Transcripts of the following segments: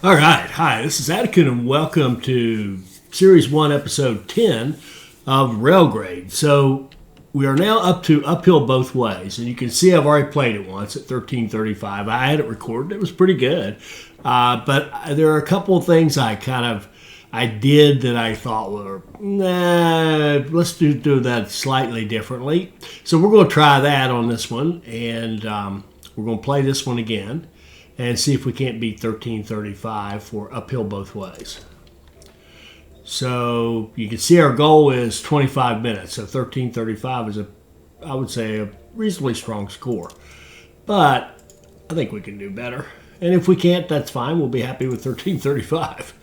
All right. Hi, this is Atkin, and welcome to Series 1, Episode 10 of Railgrade. So we are now up to uphill both ways, and you can see I've already played it once at 13:35. I had it recorded. It was pretty good. But there are a couple of things I did that I thought were, let's do that slightly differently. So we're going to try that on this one, and we're going to play this one again and see if we can't beat 13:35 for uphill both ways. So you can see our goal is 25 minutes. So 13:35 is I would say, a reasonably strong score. But I think we can do better. And if we can't, that's fine. We'll be happy with 13:35.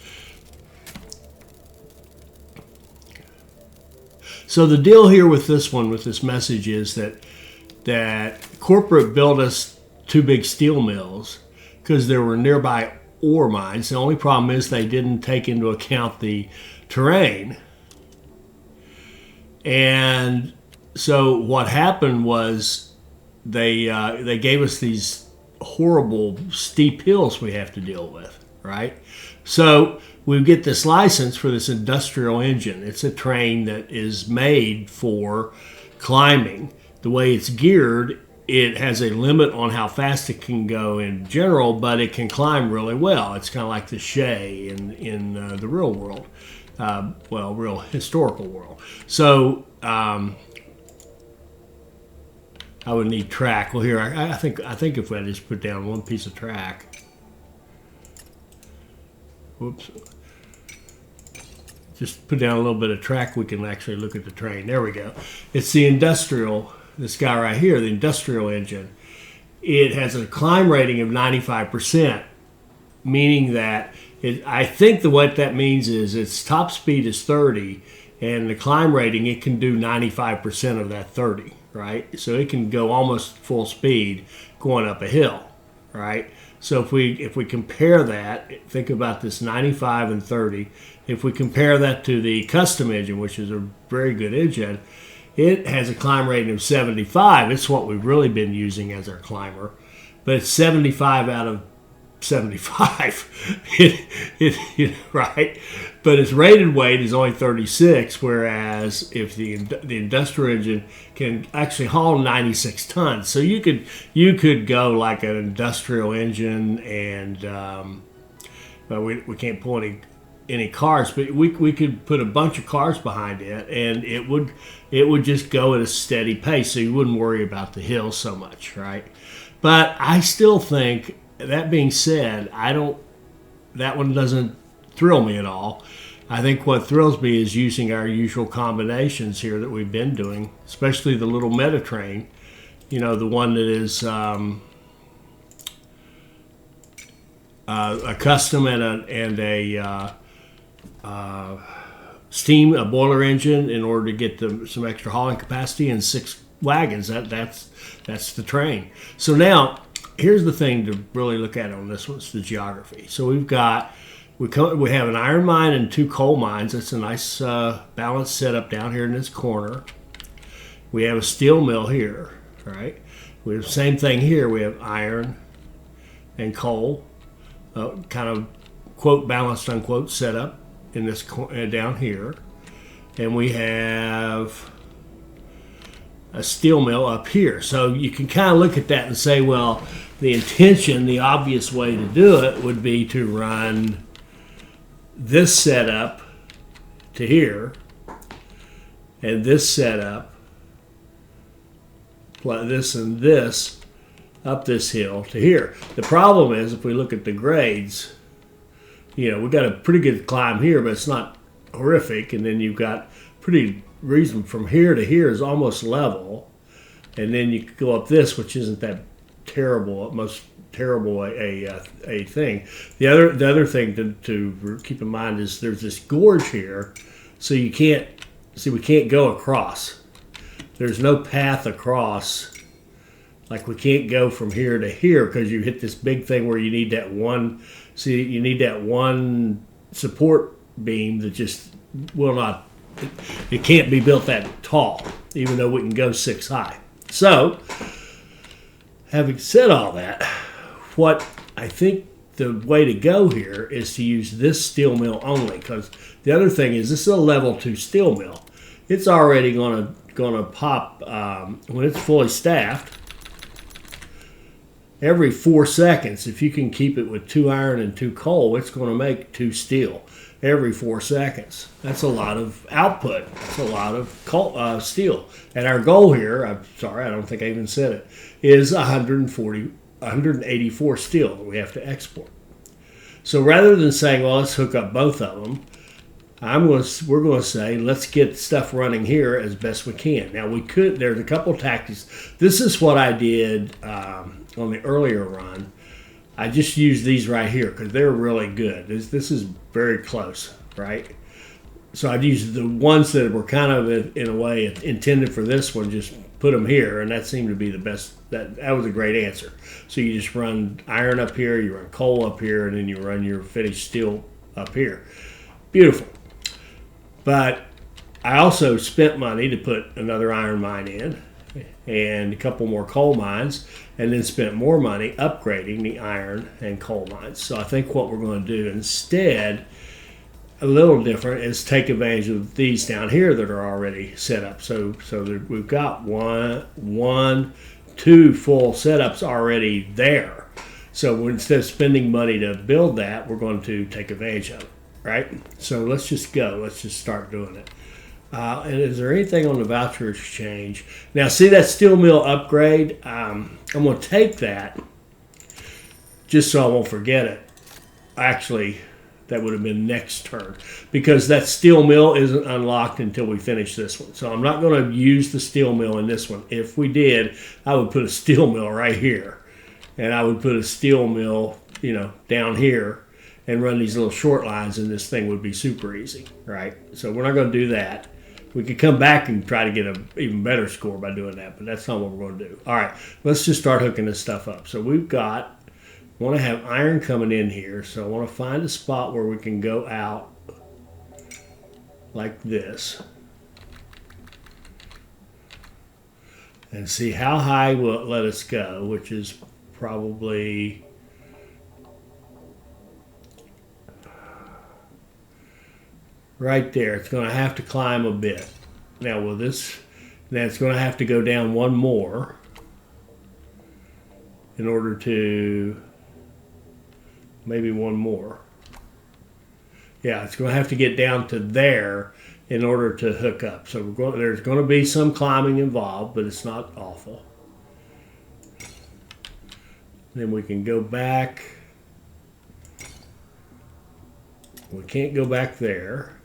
So the deal here with this one, with this message, is that corporate built us two big steel mills because there were nearby ore mines. The only problem is they didn't take into account the terrain. And so what happened was they gave us these horrible steep hills we have to deal with, right? So we get this license for this industrial engine. It's a train that is made for climbing. The way it's geared, it has a limit on how fast it can go in general, but it can climb really well. It's kind of like the Shay in the real world, real historical world. So I would need track. Well, here I think if I just put down one piece of track, whoops, just put down a little bit of track, we can actually look at the train. There we go. It's the industrial. This guy right here, the industrial engine, it has a climb rating of 95%, meaning that I think what that means is its top speed is 30, and the climb rating, it can do 95% of that 30, right? So it can go almost full speed going up a hill, right? So if we compare that, think about this 95 and 30, if we compare that to the custom engine, which is a very good engine, it has a climb rating of 75. It's what we've really been using as our climber. But it's 75 out of 75. Right? But its rated weight is only 36, whereas if the industrial engine can actually haul 96 tons. So you could go like an industrial engine and we can't pull any cars, but we could put a bunch of cars behind it, and it would just go at a steady pace, so you wouldn't worry about the hills so much, right? But I still think, that being said, that one doesn't thrill me at all. I think what thrills me is using our usual combinations here that we've been doing, especially the little meta train, the one that is a custom and a steam, a boiler engine, in order to get some extra hauling capacity, and 6 wagons. That's the train. So now here's the thing to really look at on this one: it's the geography. So we have an iron mine and 2 coal mines. That's a nice balanced setup down here in this corner. We have a steel mill here, right? We have the same thing here. We have iron and coal, kind of quote balanced unquote setup in this down here, and we have a steel mill up here. So you can kind of look at that and say, well, the obvious way to do it would be to run this setup to here, and this setup, this and this, up this hill to here. The problem is, if we look at the grades, we've got a pretty good climb here, but it's not horrific. And then you've got pretty reason from here to here is almost level. And then you go up this, which isn't that terrible, most terrible a thing. The other thing to keep in mind is there's this gorge here, so we can't go across. There's no path across. Like, we can't go from here to here because you hit this big thing where you need that one. See, you need that one support beam that just will not. It can't be built that tall, even though we can go 6 high. So, having said all that, what I think the way to go here is to use this steel mill only, because the other thing is this is a level 2 steel mill. It's already gonna pop when it's fully staffed. Every 4 seconds, if you can keep it with 2 iron and 2 coal, it's going to make 2 steel every 4 seconds. That's a lot of output. That's a lot of coal, steel. And our goal here, I'm sorry, I don't think I even said it, is 184 steel that we have to export. So rather than saying, well, let's hook up both of them, we're going to say, let's get stuff running here as best we can. Now, there's a couple tactics. This is what I did on the earlier run. I just used these right here because they're really good. This is very close, right? So I'd use the ones that were kind of, in a way, intended for this one, just put them here, and that seemed to be the best. That was a great answer. So you just run iron up here, you run coal up here, and then you run your finished steel up here. Beautiful. But I also spent money to put another iron mine in and a couple more coal mines, and then spent more money upgrading the iron and coal mines. So I think what we're going to do instead, a little different, is take advantage of these down here that are already set up. So we've got two full setups already there. So instead of spending money to build that, we're going to take advantage of it. Right? So let's just go. Let's just start doing it. And is there anything on the voucher exchange? Now, see that steel mill upgrade? I'm going to take that just so I won't forget it. Actually, that would have been next turn, because that steel mill isn't unlocked until we finish this one. So I'm not going to use the steel mill in this one. If we did, I would put a steel mill right here. And I would put a steel mill, down here, and run these little short lines, and this thing would be super easy, right? So we're not going to do that. We could come back and try to get an even better score by doing that, but that's not what we're going to do. All right, let's just start hooking this stuff up. So want to have iron coming in here, so I want to find a spot where we can go out like this and see how high will it let us go, which is probably right there. It's going to have to climb a bit. Now it's going to have to go down one more in order to, maybe one more. Yeah, it's going to have to get down to there in order to hook up. So there's going to be some climbing involved, but it's not awful. Then we can go back. We can't go back there.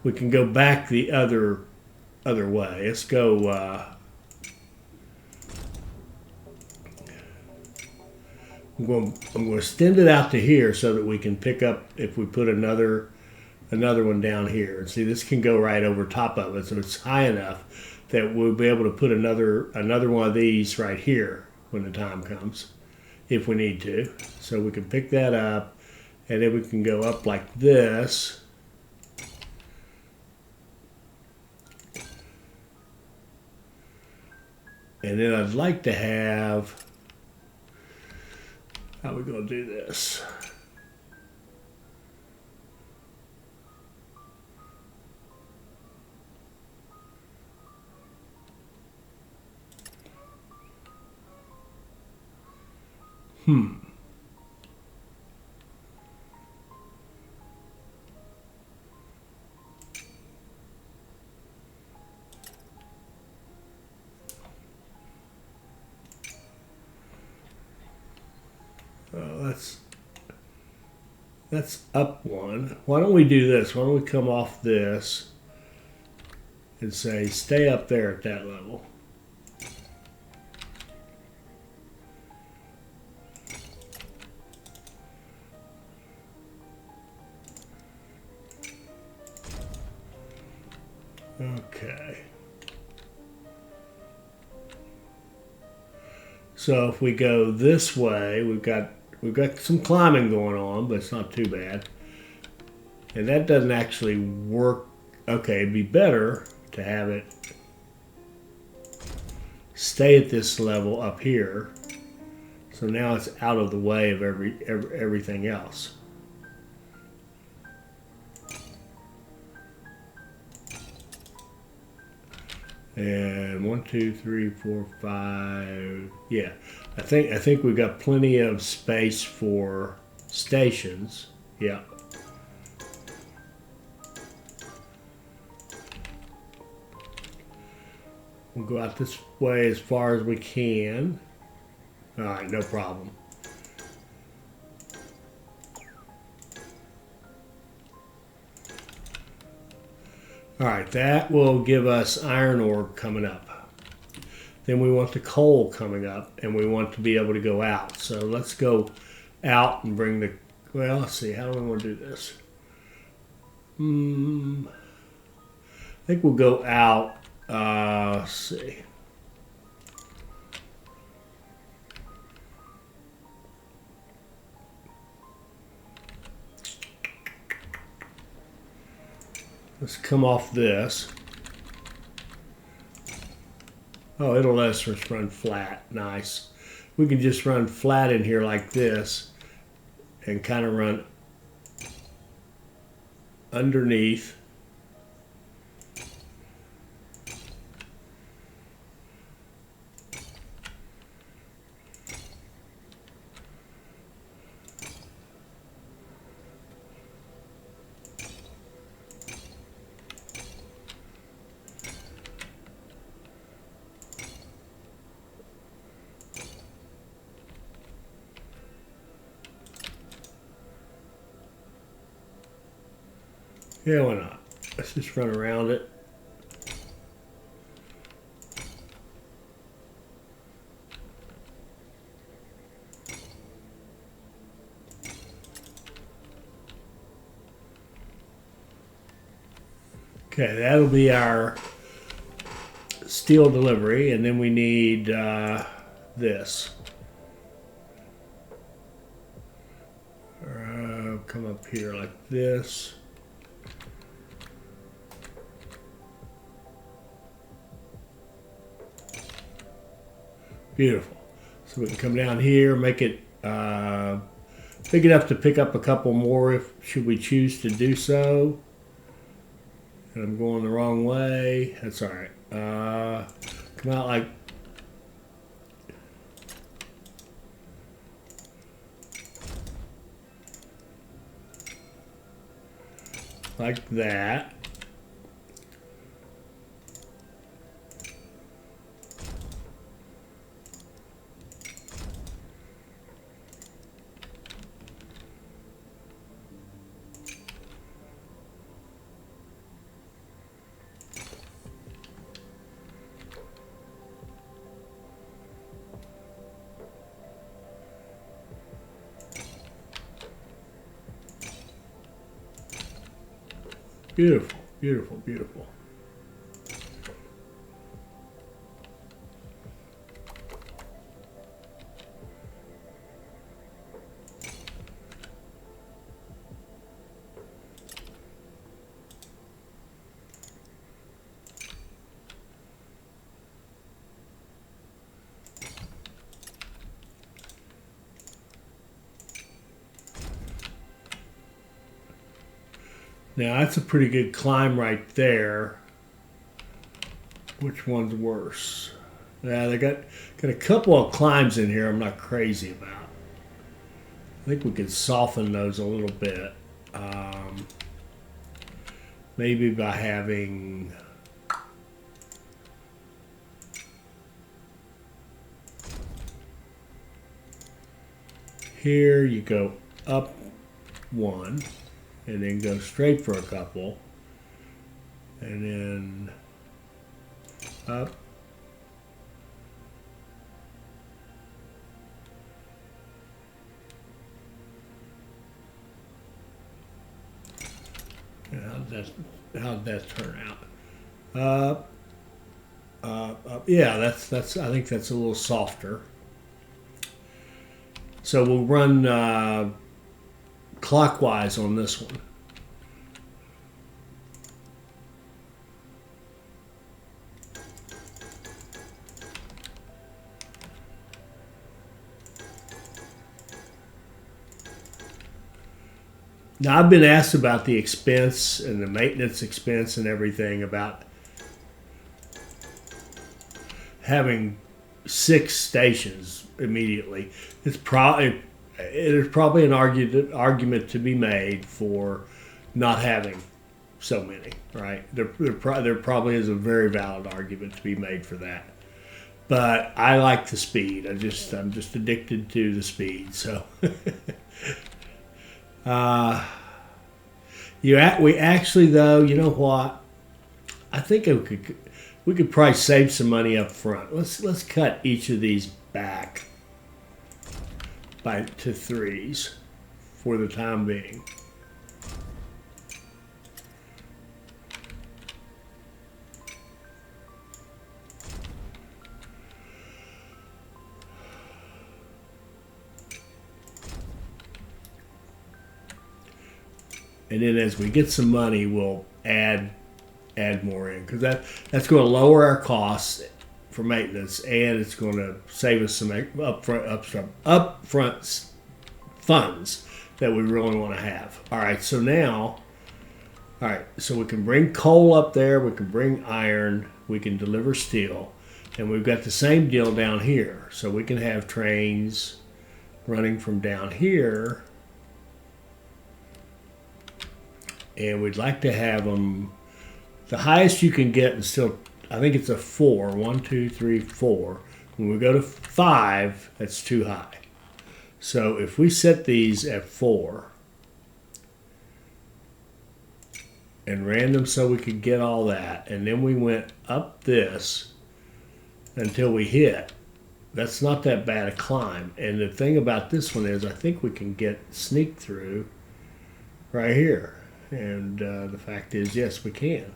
We can go back the other way. Let's go. I'm going to extend it out to here so that we can pick up if we put another one down here. And see, this can go right over top of it, so it's high enough that we'll be able to put another one of these right here when the time comes, if we need to. So we can pick that up, and then we can go up like this. And then I'd like to have, how are we going to do this? That's up one. Why don't we do this? Why don't we come off this and say stay up there at that level. Okay. So if we go this way, we've got some climbing going on, but it's not too bad. And that doesn't actually work. Okay, it'd be better to have it stay at this level up here. So now it's out of the way of everything else. And 1, 2, 3, 4, 5. Yeah, I think we've got plenty of space for stations. Yeah. We'll go out this way as far as we can. All right, no problem. All right, that will give us iron ore coming up. Then we want the coal coming up, and we want to be able to go out. So let's go out and bring the, well, let's see, how do we want to do this? I think we'll go out, let's see. Let's come off this. Oh, it'll let us just run flat. Nice. We can just run flat in here like this and kind of run underneath. Yeah, why not? Let's just run around it. Okay, that'll be our steel delivery, and then we need this. Come up here like this. Beautiful. So we can come down here, make it big enough to pick up a couple more if should we choose to do so. And I'm going the wrong way. That's all right. Come out like that. Beautiful, beautiful, beautiful. Now that's a pretty good climb right there. Which one's worse? Yeah, they got a couple of climbs in here I'm not crazy about. I think we could soften those a little bit. Maybe by having here you go up one and then go straight for a couple and then up. How'd that turn out? Up. Yeah, that's. I think that's a little softer. So we'll run clockwise on this one. Now, I've been asked about the expense and the maintenance expense and everything about having 6 stations immediately. There's probably an argument to be made for not having so many, right? There probably is a very valid argument to be made for that. But I like the speed. I'm just addicted to the speed. So, we actually, though, you know what? I think we could probably save some money up front. Let's cut each of these back to 3s for the time being. And then as we get some money, we'll add more in, because that's going to lower our costs for maintenance, and it's going to save us some upfront funds that we really want to have. All right, so we can bring coal up there, we can bring iron, we can deliver steel, and we've got the same deal down here. So we can have trains running from down here, and we'd like to have them, the highest you can get, and still, I think it's a 4. 1, 2, 3, 4. When we go to 5, that's too high. So if we set these at 4 and ran them so we could get all that, and then we went up this until we hit, that's not that bad a climb. And the thing about this one is I think we can sneak through right here. And the fact is, yes, we can.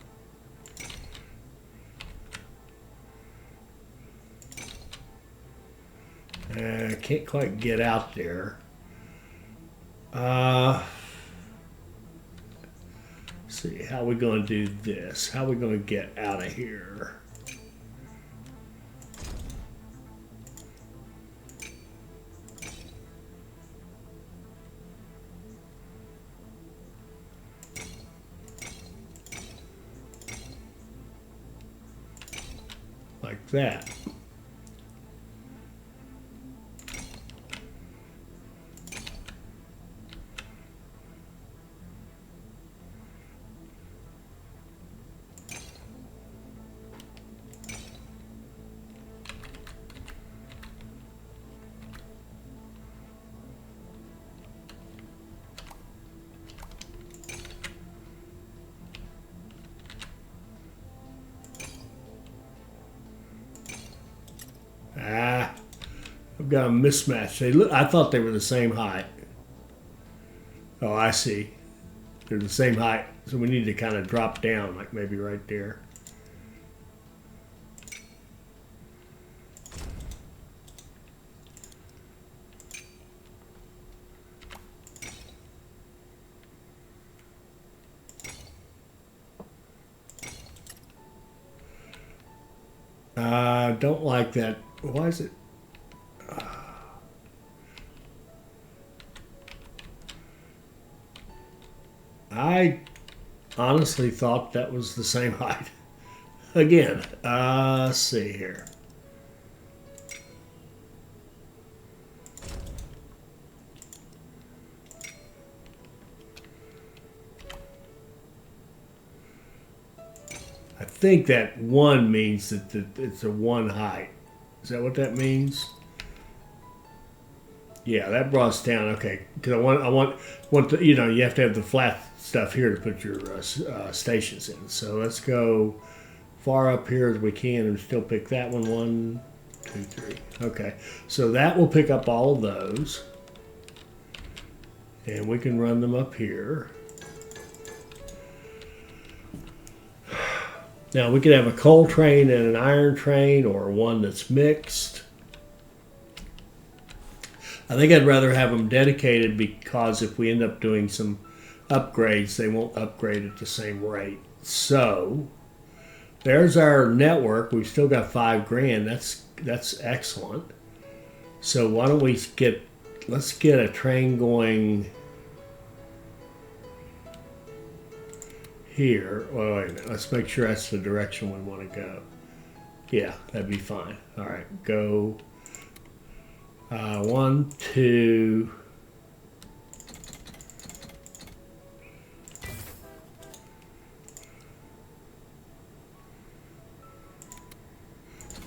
I can't quite get out there. See, how are we going to do this? How are we going to get out of here? Like that. I've got a mismatch. I thought they were the same height. Oh, I see. They're the same height. So we need to kind of drop down, like maybe right there. I don't like that. Why is it? I honestly thought that was the same height. Again, let's see here. I think that 1 means that it's a 1 height. Is that what that means? Yeah, that brought us down. Okay, because I want the, you have to have the flat stuff here to put your stations in. So let's go far up here as we can and still pick that one. 1, 2, 3. Okay, so that will pick up all of those, and we can run them up here. Now we could have a coal train and an iron train, or one that's mixed. I think I'd rather have them dedicated, because if we end up doing some upgrades, they won't upgrade at the same rate. So there's our network. We've still got $5,000. That's excellent. So why don't we let's get a train going here. Well, wait a minute. Let's make sure that's the direction we want to go. Yeah, that'd be fine. All right, go 1, 2.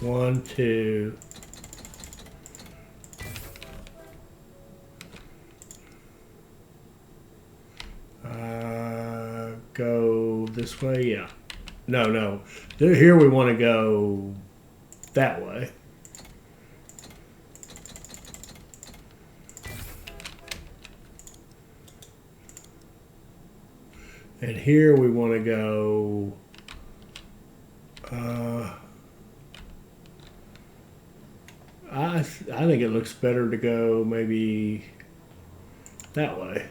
One, two. Go this way, yeah. No. Here we want to go that way. And here we want to go. I think it looks better to go maybe that way.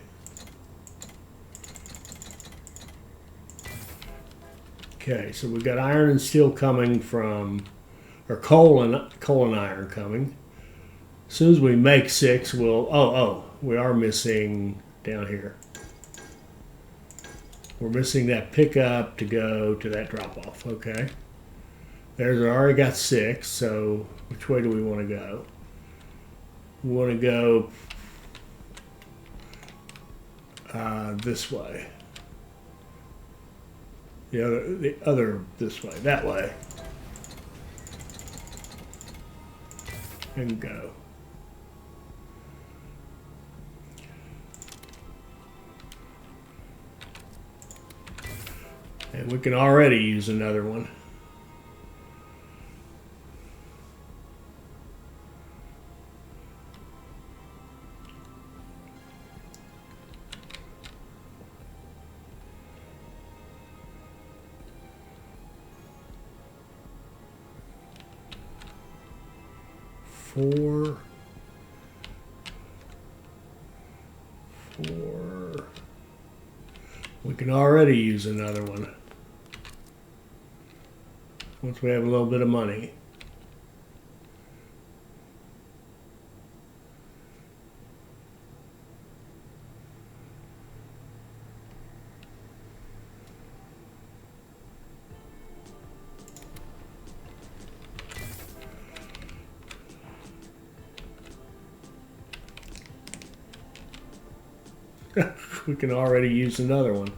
Okay, so we've got iron and steel coming from, or coal and iron coming. As soon as we make 6, we'll, we are missing down here. We're missing that pickup to go to that drop-off, okay. There's already got 6, so which way do we want to go? We want to go this way. The other this way, that way. And go. And we can already use another one. Four. We can already use another one once we have a little bit of money. We can already use another one.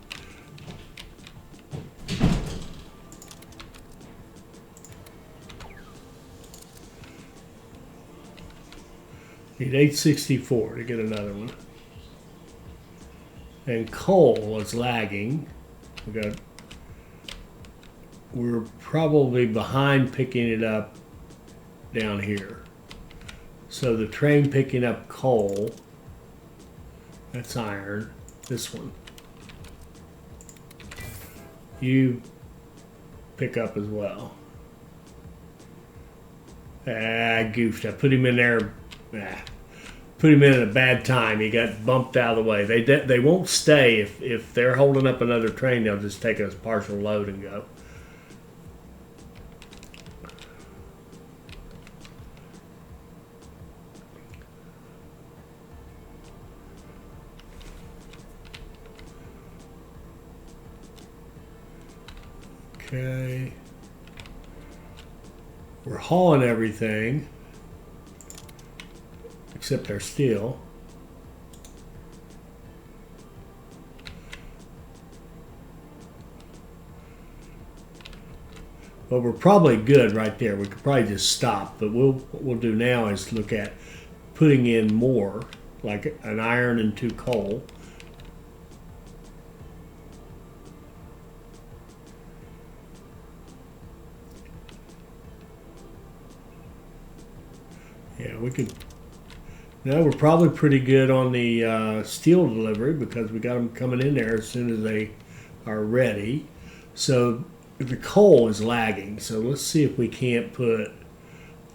Need 864 to get another one. And coal is lagging. We're probably behind picking it up down here. So the train picking up coal, that's iron, this one. You pick up as well. Goofed. I put him in there. Put him in at a bad time. He got bumped out of the way. They won't stay if they're holding up another train. They'll just take a partial load and go. Okay. We're hauling everything except our steel. But we're probably good right there. We could probably just stop. But what we'll do now is look at putting in more, like an iron and 2 coal. Yeah, we could. No, we're probably pretty good on the steel delivery because we got them coming in there as soon as they are ready. So the coal is lagging. So let's see if we can't put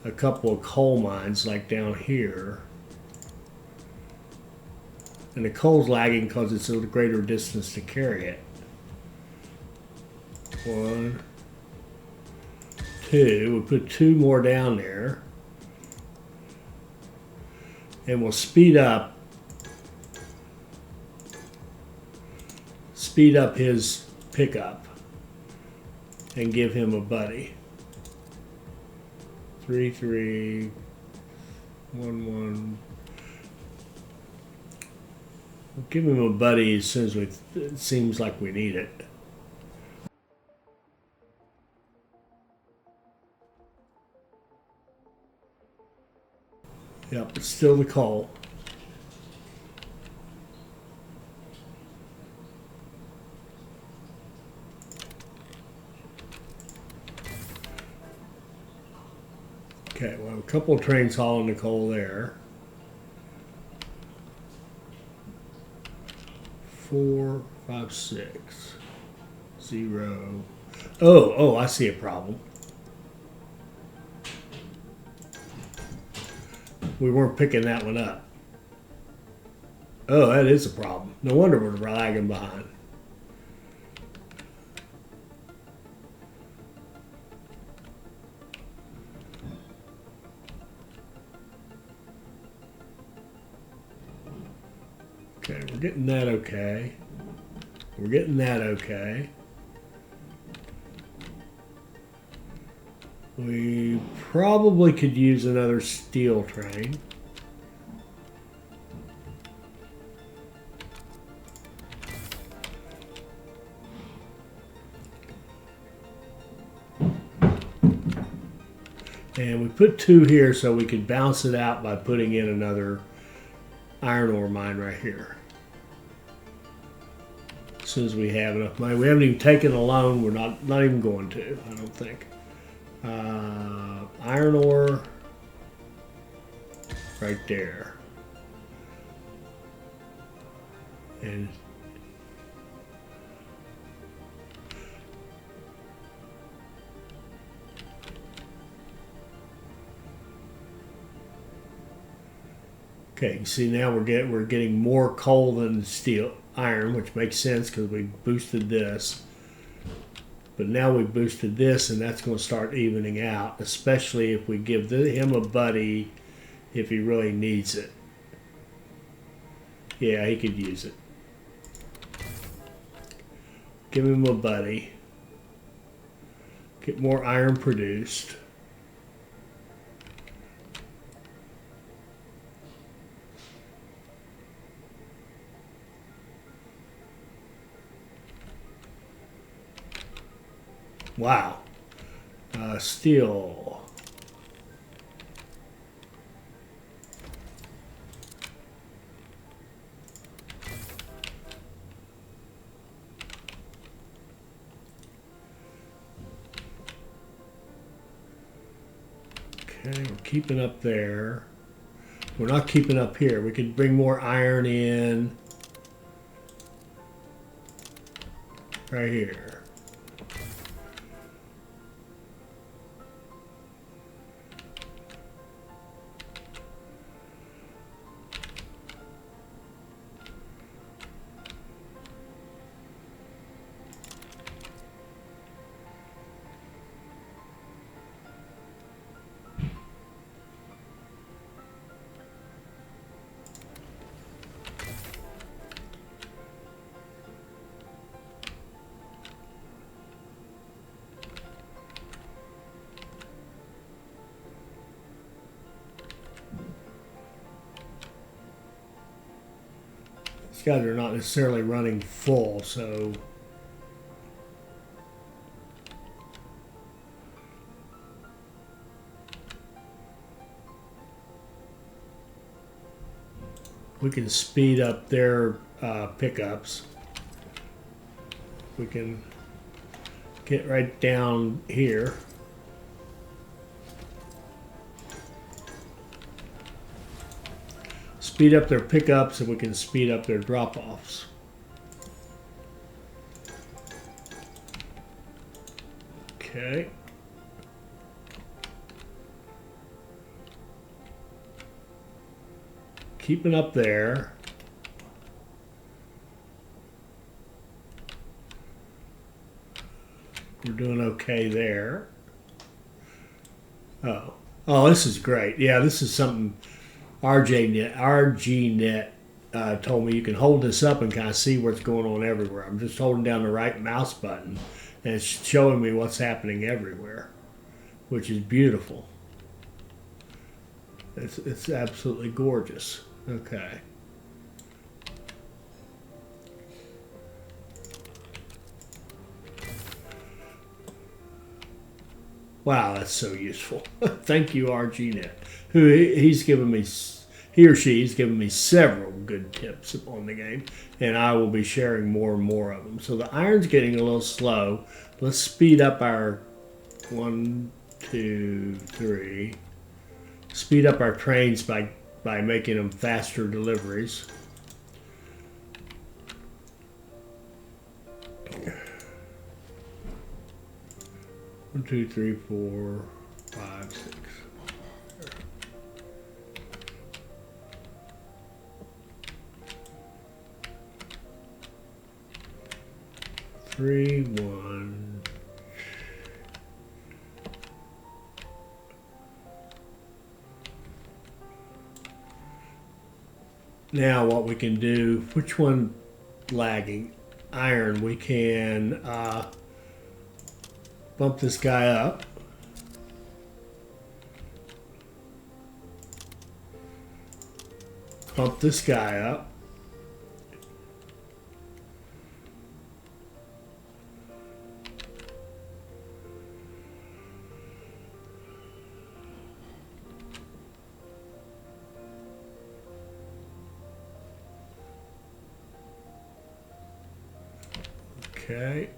a couple of coal mines like down here. And the coal's lagging because it's a greater distance to carry it. 1, 2. We put 2 more down there. And we'll speed up his pickup and give him a buddy. 3311. We'll give him a buddy as soon as it seems like we need it. Yep, it's still the coal. Okay, well, a couple of trains hauling the coal there. 4, 5, 6, 0. Oh, I see a problem. We weren't picking that one up. Oh, that is a problem. No wonder we're lagging behind. Okay, we're getting that okay. We're getting that okay. We probably could use another steel train. And we put 2 here so we could bounce it out by putting in another iron ore mine right here. As soon as we have enough money. We haven't even taken a loan. We're not even going to, I don't think. Iron ore right there. And okay, you see now we're getting more coal than steel iron, which makes sense because we boosted this. But now we boosted this, and that's going to start evening out, especially if we give him a buddy if he really needs it. Yeah, he could use it. Give him a buddy. Get more iron produced. Wow. Steel. Okay, we're keeping up there. We're not keeping up here. We could bring more iron in right here. These guys are not necessarily running full, so we can speed up their pickups. We can get right down here. Speed up their pickups, and we can speed up their drop-offs. Okay. Keeping up there. We're doing okay there. Oh, this is great. Yeah, this is something RGNet told me you can hold this up and kind of see what's going on everywhere. I'm just holding down the right mouse button and it's showing me what's happening everywhere, which is beautiful. It's absolutely gorgeous. Okay. Wow, that's so useful. Thank you, RGNet. He or she's given me several good tips on the game, and I will be sharing more and more of them. So the iron's getting a little slow. Let's speed up our 1, 2, 3. Speed up our trains by making them faster deliveries. One, 2, 3, 4, 5, 6. 3, 1. Now what we can do, which one lagging? Iron, we can bump this guy up. Bump this guy up. Okay.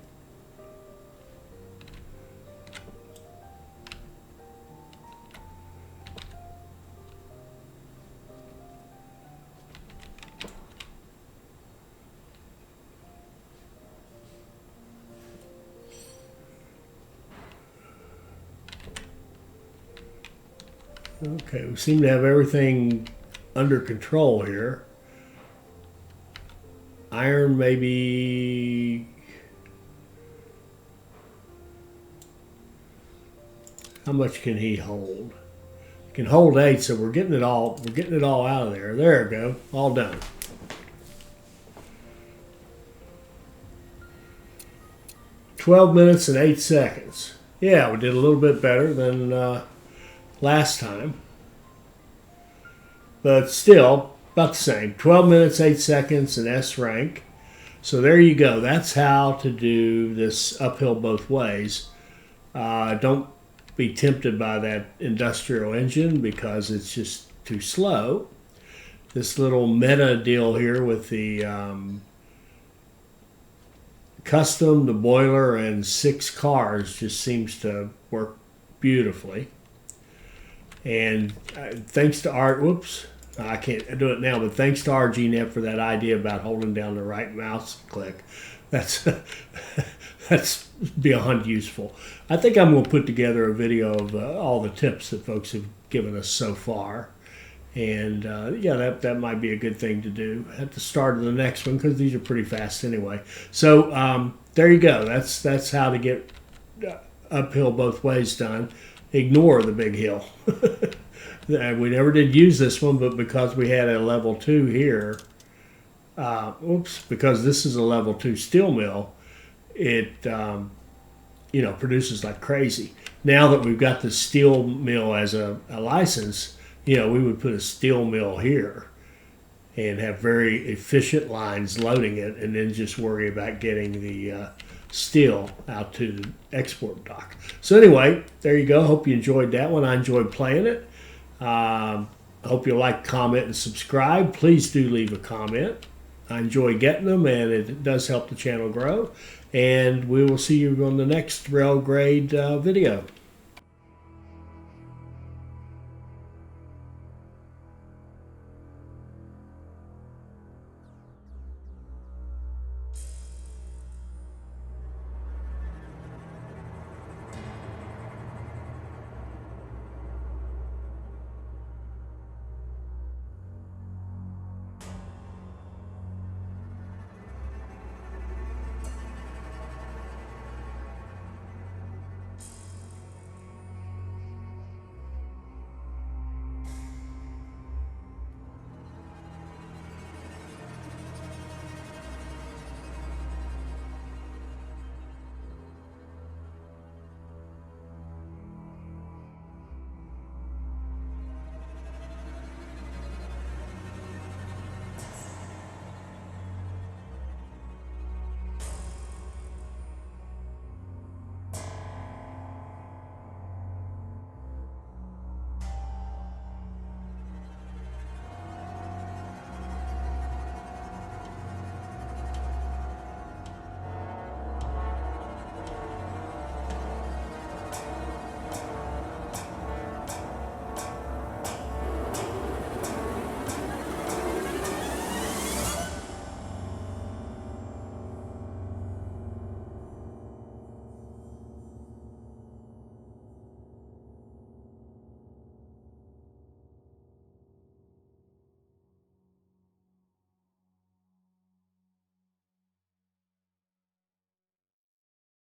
Okay, we seem to have everything under control here. Iron maybe. How much can he hold? He can hold 8, so we're getting it all. We're getting it all out of there. There we go, all done. "12 minutes and 8 seconds. Yeah, we did a little bit better than last time, but still about the same. 12 minutes, 8 seconds, and S rank. So there you go. That's how to do this uphill both ways. Don't be tempted by that industrial engine because it's just too slow. This little meta deal here with the custom, the boiler, and 6 cars just seems to work beautifully. And thanks to I can't do it now, but thanks to RGNet for that idea about holding down the right mouse click. That's beyond useful. I think I'm going to put together a video of all the tips that folks have given us so far. And yeah, that might be a good thing to do at the start of the next one because these are pretty fast anyway. So there you go. That's how to get uphill both ways done. Ignore the big hill. We never did use this one, but because we had a level 2 here, because this is a level 2 steel mill, it produces like crazy. Now that we've got the steel mill as a license, we would put a steel mill here and have very efficient lines loading it, and then just worry about getting the steel out to the export dock. So anyway, there you go. Hope you enjoyed that one. I enjoyed playing it. I hope you like, comment, and subscribe. Please do leave a comment. I enjoy getting them, and it does help the channel grow. And we will see you on the next Railgrade video.